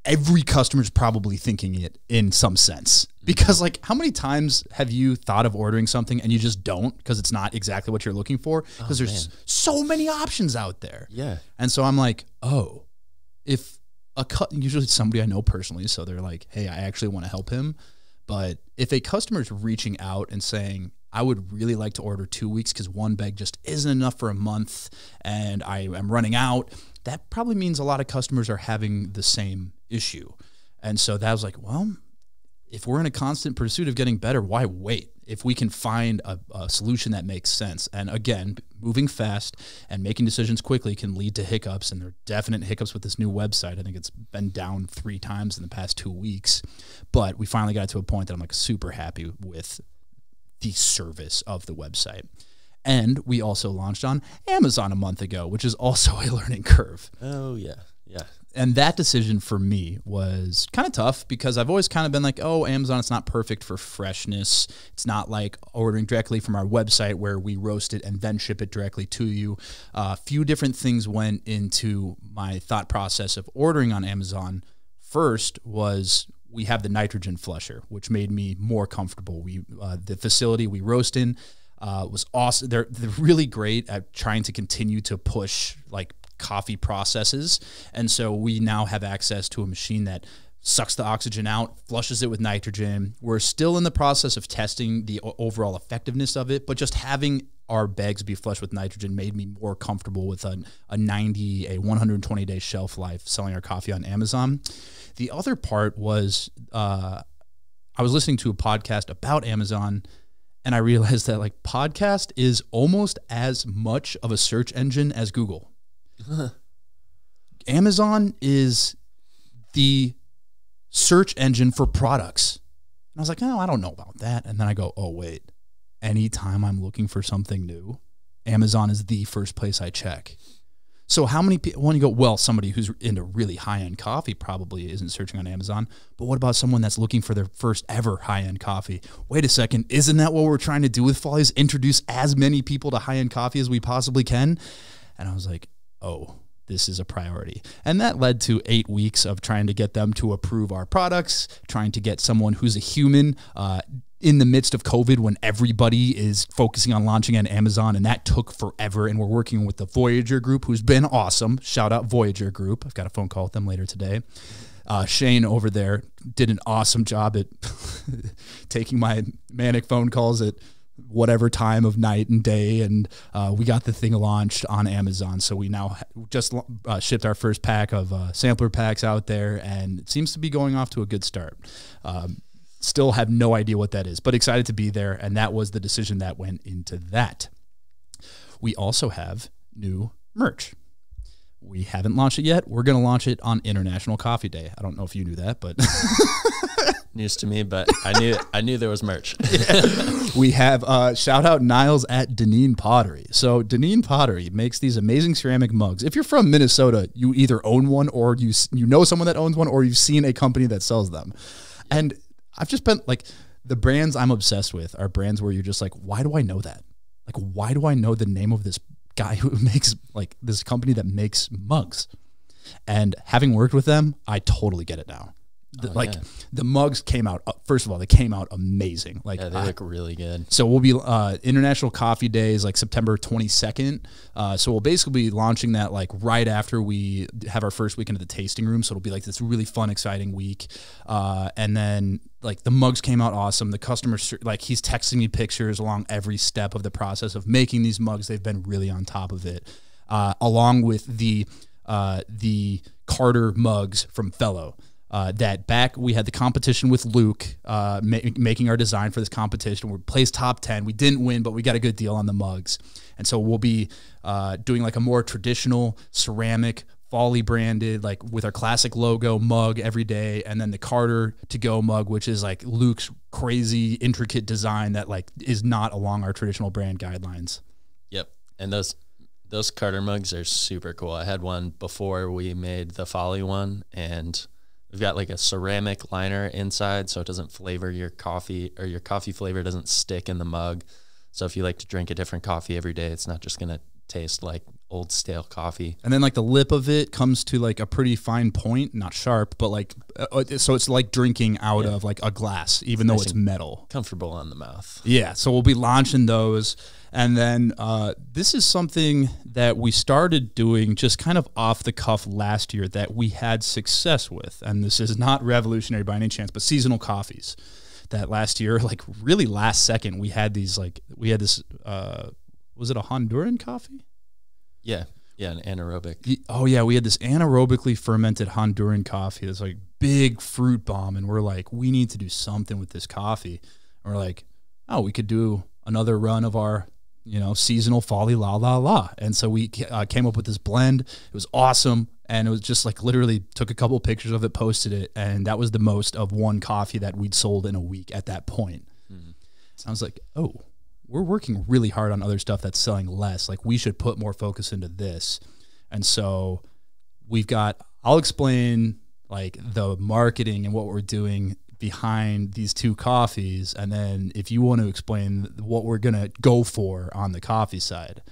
every customer is probably thinking it in some sense. Because like, how many times have you thought of ordering something and you just don't, because it's not exactly what you're looking for? Because there's so many options out there.
Yeah.
And so I'm like, oh, if usually it's somebody I know personally, so they're like, hey, I actually want to help him. But if a customer is reaching out and saying, I would really like to order 2 weeks because 1 bag just isn't enough for a month and I am running out, that probably means a lot of customers are having the same issue. And so that was like, well, if we're in a constant pursuit of getting better, why wait? If we can find a solution that makes sense. And again, moving fast and making decisions quickly can lead to hiccups, and there are definite hiccups with this new website. I think it's been down 3 times in the past 2 weeks, but we finally got to a point that I'm like super happy with the service of the website. And we also launched on Amazon a month ago, which is also a learning curve.
Oh, yeah. Yeah.
And that decision for me was kind of tough, because I've always kind of been like, oh, Amazon, it's not perfect for freshness. It's not like ordering directly from our website where we roast it and then ship it directly to you. A few different things went into my thought process of ordering on Amazon. First was, we have the nitrogen flusher, which made me more comfortable. The facility we roast in was awesome. They're really great at trying to continue to push like coffee processes. And so we now have access to a machine that sucks the oxygen out, flushes it with nitrogen. We're still in the process of testing the overall effectiveness of it, but just having our bags be flushed with nitrogen made me more comfortable with a 120-day shelf life selling our coffee on Amazon. The other part was I was listening to a podcast about Amazon, and I realized that like podcast is almost as much of a search engine as Google. Amazon is the search engine for products. And I was like, oh, I don't know about that. And then I go, oh, wait. Anytime I'm looking for something new, Amazon is the first place I check. So how many people, when you go, well, somebody who's into really high-end coffee probably isn't searching on Amazon, but what about someone that's looking for their first ever high-end coffee? Wait a second, isn't that what we're trying to do with Folly, is introduce as many people to high-end coffee as we possibly can? And I was like, oh, this is a priority. And that led to 8 weeks of trying to get them to approve our products, trying to get someone who's a human in the midst of COVID when everybody is focusing on launching on Amazon, and that took forever. And we're working with the Voyager group, who's been awesome. Shout out Voyager group. I've got a phone call with them later today. Shane over there did an awesome job at taking my manic phone calls at whatever time of night and day, and we got the thing launched on Amazon. So we now just shipped our first pack of sampler packs out there, and it seems to be going off to a good start. Still have no idea what that is, but excited to be there, and that was the decision that went into that. We also have new merch. We haven't launched it yet. We're going to launch it on International Coffee Day. I don't know if you knew that, but
news to me, but I knew there was merch.
Yeah. We have shout out Niles at Deneen Pottery. So Deneen Pottery makes these amazing ceramic mugs. If you're from Minnesota, you either own one, or you know someone that owns one, or you've seen a company that sells them. And I've just been like, the brands I'm obsessed with are brands where you're just like, why do I know that? Like, why do I know the name of this guy who makes, like, this company that makes mugs? And having worked with them, I totally get it now. The mugs came out, first of all, they came out amazing. Like,
yeah, they look really good.
So we'll be International Coffee Day is like September 22nd. So we'll basically be launching that like right after we have our first weekend at the tasting room. So it'll be like this really fun, exciting week. And then like the mugs came out awesome. The customer, like, he's texting me pictures along every step of the process of making these mugs. They've been really on top of it, along with the Carter mugs from Fellow. That back we had the competition with Luke making our design for this competition. We placed top 10. We didn't win, but we got a good deal on the mugs. And so we'll be doing like a more traditional ceramic, Folly branded, like with our classic logo mug every day. And then the Carter to go mug, which is like Luke's crazy intricate design that like is not along our traditional brand guidelines.
Yep. And those Carter mugs are super cool. I had one before we made the Folly one, and we've got like a ceramic liner inside so it doesn't flavor your coffee, or your coffee flavor doesn't stick in the mug. So if you like to drink a different coffee every day, it's not just going to taste like old stale coffee. And
then like the lip of it comes to like a pretty fine point, not sharp, but like, so it's like drinking out of like a glass, even though it's metal.
Comfortable on the mouth.
Yeah. So we'll be launching those. And then this is something that we started doing just kind of off the cuff last year that we had success with. And this is not revolutionary by any chance, but seasonal coffees. That last year, like really last second, we had these like, we had this, was it a Honduran coffee?
Yeah. Yeah, an anaerobic.
Oh, yeah, we had this anaerobically fermented Honduran coffee. That's like big fruit bomb. And we're like, we need to do something with this coffee. And we're like, oh, we could do another run of our, you know, seasonal Folly la la la. And so we came up with this blend. It was awesome. And it was just like literally took a couple pictures of it, posted it. And that was the most of one coffee that we'd sold in a week at that point. Mm-hmm. I was like, oh, we're working really hard on other stuff that's selling less. Like we should put more focus into this. And so we've got, I'll explain like the marketing and what we're doing behind these two coffees. And then if you want to explain what we're going to go for on the coffee side.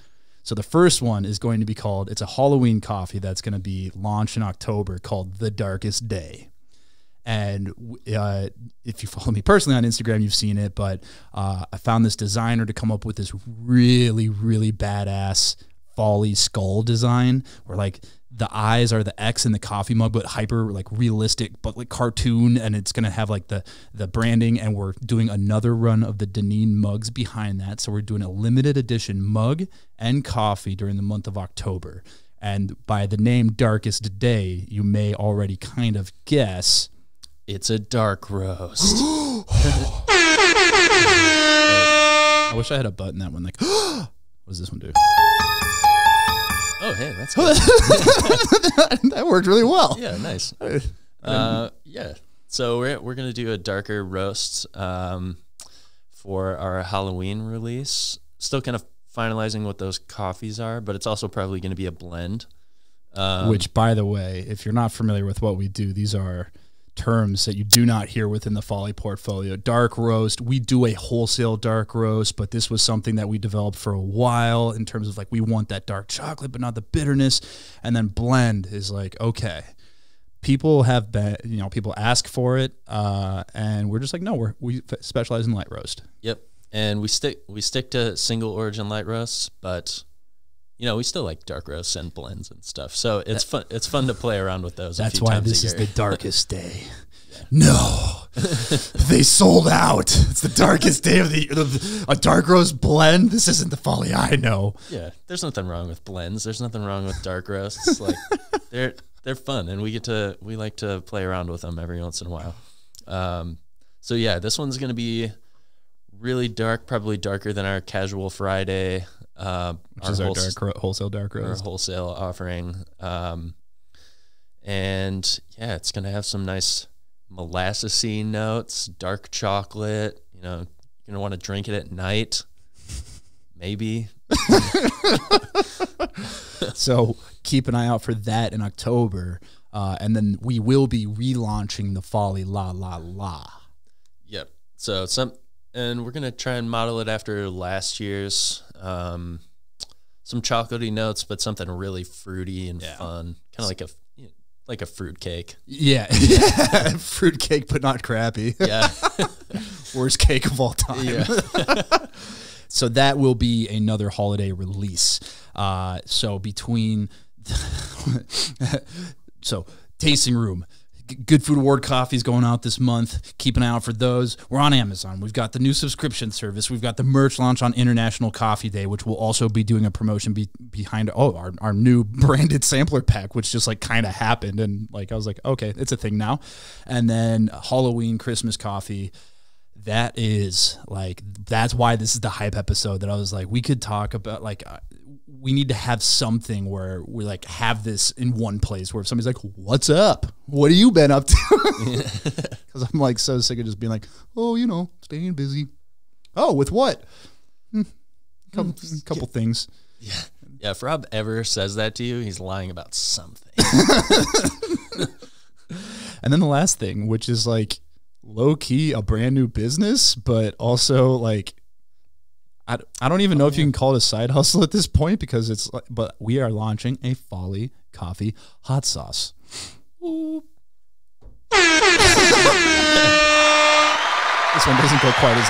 So the first one is going to be called, it's a Halloween coffee that's going to be launched in October called The Darkest Day. And if you follow me personally on Instagram, you've seen it, but I found this designer to come up with this really, really badass Folly skull design where like the eyes are the X in the coffee mug, but hyper like realistic, but like cartoon. And it's going to have like the branding. And we're doing another run of the Deneen mugs behind that. So we're doing a limited edition mug and coffee during the month of October. And by the name Darkest Day, you may already kind of guess.
It's a dark roast.
I wish I had a button that one like, what does this one do?
Oh, hey, that's good.
That worked really well.
Yeah, nice. Yeah. So we're going to do a darker roast for our Halloween release. Still kind of finalizing what those coffees are, but it's also probably going to be a blend.
Which, by the way, if you're not familiar with what we do, these are terms that you do not hear within the Folly portfolio. Dark roast, we do a wholesale dark roast, but this was something that we developed for a while in terms of like we want that dark chocolate but not the bitterness. And then blend is like, okay, people have been, people ask for it, and we're just like, no, we specialize in light roast.
Yep. And we stick to single origin light roasts, but we still like dark roasts and blends and stuff. So it's fun. It's fun to play around with those.
That's why this is the darkest day. Yeah. No, they sold out. It's the darkest day of a dark roast blend. This isn't the Folly I know.
Yeah, there's nothing wrong with blends. There's nothing wrong with dark roasts. Like they're fun, and we like to play around with them every once in a while. So yeah, this one's gonna be really dark, probably darker than our casual Friday.
Which is our wholesale dark roast.
Our wholesale offering. And yeah, it's going to have some nice molassesy notes, dark chocolate. You're going to want to drink it at night. Maybe.
So keep an eye out for that in October. And then we will be relaunching the Folly La La La.
Yep. So and we're going to try and model it after last year's. Some chocolatey notes, but something really fruity and fun. Kind of like a fruit cake.
Yeah. Fruit cake, but not crappy.
Yeah.
Worst cake of all time. Yeah. So that will be another holiday release. So between... So tasting room. Good Food Award coffees going out this month. Keep an eye out for those. We're on Amazon. We've got the new subscription service. We've got the merch launch on International Coffee Day, which will also be doing a promotion behind our new branded sampler pack, which just like kind of happened. And like I was like, okay, it's a thing now. And then Halloween, Christmas coffee. That's why this is the hype episode that I was like, we could talk about like, we need to have something where we like have this in one place where if somebody's like, what's up? What have you been up to? Because I'm like so sick of just being like, oh, staying busy. Oh, with what? Couple things.
Yeah. Yeah. If Rob ever says that to you, he's lying about something.
And then the last thing, which is like low key a brand new business, but also like, I don't even know if you can call it a side hustle at this point because but we are launching a Folly coffee hot sauce. This one doesn't go quite as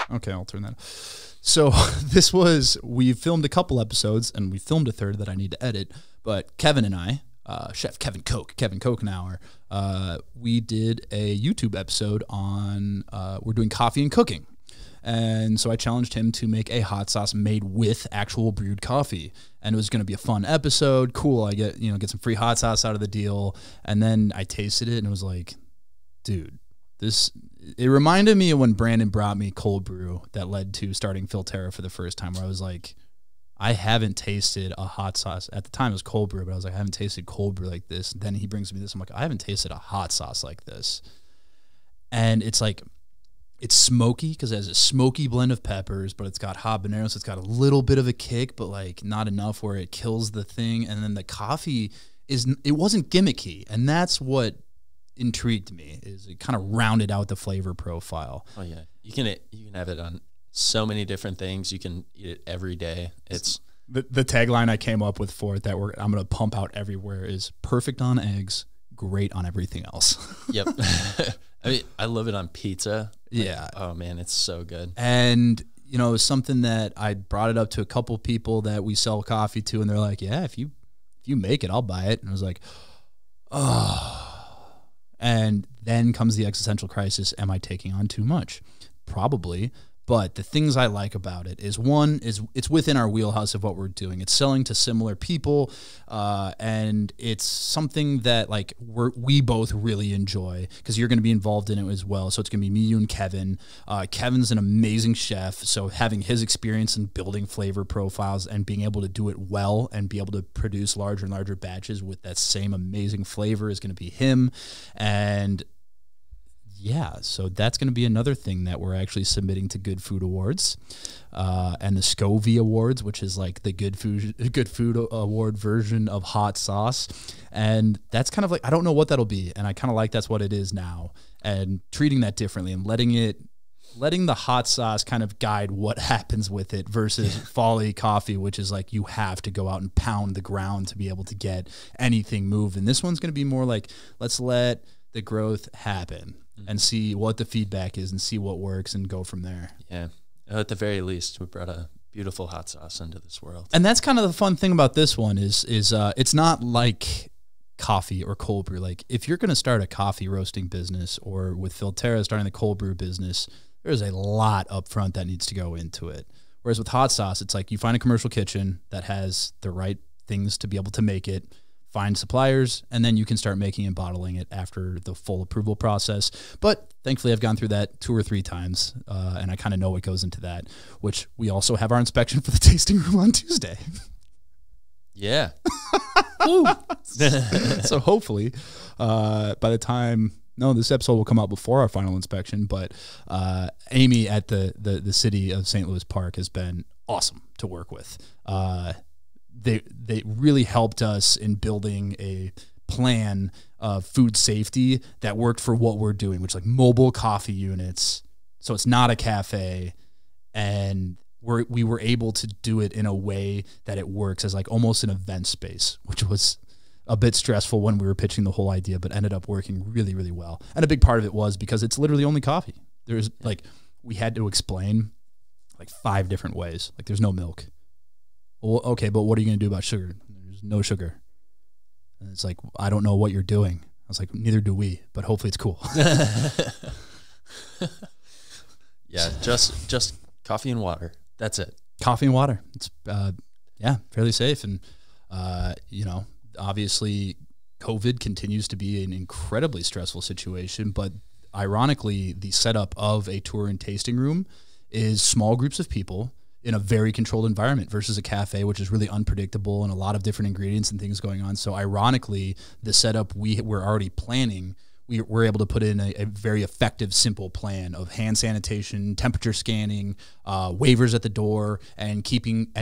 long. Okay, I'll turn that off. So we filmed a couple episodes and we filmed a third that I need to edit, but Kevin and I, Chef Kevin Kokenauer, we did a YouTube episode on, we're doing coffee and cooking. And so I challenged him to make a hot sauce made with actual brewed coffee. And it was going to be a fun episode. Cool. I get some free hot sauce out of the deal. And then I tasted it and it was like, dude, it reminded me of when Brandon brought me cold brew that led to starting Filterra for the first time, where I was like, I haven't tasted a hot sauce. At the time, it was cold brew, but I was like, I haven't tasted cold brew like this. Then he brings me this. I'm like, I haven't tasted a hot sauce like this. And it's like, it's smoky because it has a smoky blend of peppers, but it's got habaneros. It's got a little bit of a kick, but like not enough where it kills the thing. And then the coffee it wasn't gimmicky. And that's what intrigued me, is it kind of rounded out the flavor profile.
Oh yeah. You can have it on so many different things. You can eat it every day. It's
the tagline I came up with for it that I'm going to pump out everywhere is perfect on eggs, great on everything else.
Yep. I love it on pizza.
Yeah.
Oh man, it's so good.
And you know, it was something that I brought it up to a couple people that we sell coffee to, and they're like, yeah, if you make it, I'll buy it. And I was like, oh. And then comes the existential crisis. Am I taking on too much? Probably. But the things I like about it is, one, is it's within our wheelhouse of what we're doing. It's selling to similar people, and it's something that like we both really enjoy because you're going to be involved in it as well. So it's going to be me, you, and Kevin. Kevin's an amazing chef, so having his experience in building flavor profiles and being able to do it well and be able to produce larger and larger batches with that same amazing flavor is going to be him. And yeah, so that's going to be another thing that we're actually submitting to Good Food Awards, and the Scovie Awards, which is like the Good Food Award version of hot sauce. And that's kind of like, I don't know what that'll be, and I kind of like that's what it is now, and treating that differently and letting the hot sauce kind of guide what happens with it versus Folly coffee, which is like you have to go out and pound the ground to be able to get anything moved. And this one's going to be more like, let's let the growth happen and see what the feedback is and see what works and go from there.
Yeah. At the very least, we brought a beautiful hot sauce into this world.
And that's kind of the fun thing about this one is it's not like coffee or cold brew. Like if you're going to start a coffee roasting business, or with Filterra starting the cold brew business, there's a lot up front that needs to go into it. Whereas with hot sauce, it's like you find a commercial kitchen that has the right things to be able to make it, find suppliers, and then you can start making and bottling it after the full approval process. But thankfully, I've gone through that 2 or 3 times, and I kind of know what goes into that, which we also have our inspection for the tasting room on Tuesday.
Yeah.
So hopefully, by the time... No, this episode will come out before our final inspection, but Amy at the city of St. Louis Park has been awesome to work with. They really helped us in building a plan of food safety that worked for what we're doing, which is like mobile coffee units. So it's not a cafe, and we were able to do it in a way that it works as like almost an event space, which was a bit stressful when we were pitching the whole idea, but ended up working really, really well. And a big part of it was because it's literally only coffee. There's like, we had to explain like 5 different ways. Like there's no milk. Well, okay, but what are you going to do about sugar? There's no sugar. And it's like, I don't know what you're doing. I was like, neither do we, but hopefully it's cool.
Yeah, just coffee and water. That's it.
Coffee and water. It's, fairly safe. And, you know, obviously COVID continues to be an incredibly stressful situation, but ironically, the setup of a tour and tasting room is small groups of people in a very controlled environment versus a cafe, which is really unpredictable and a lot of different ingredients and things going on. So ironically, the setup we were already planning, we were able to put in a very effective, simple plan of hand sanitation, temperature scanning, waivers at the door, and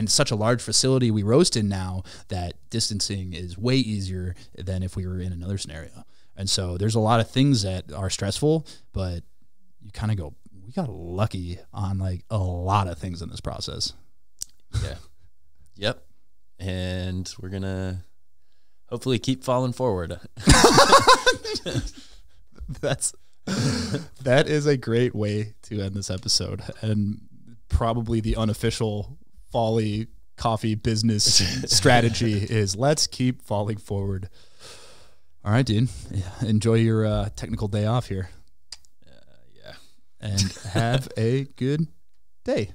such a large facility we roast in now that distancing is way easier than if we were in another scenario. And so there's a lot of things that are stressful, but you kind of go, we got lucky on like a lot of things in this process.
Yeah. Yep. And we're going to hopefully keep falling forward.
That is a great way to end this episode, and probably the unofficial Folly coffee business strategy is let's keep falling forward. All right, dude. Yeah, enjoy your technical day off here.
Yeah.
And have a good day.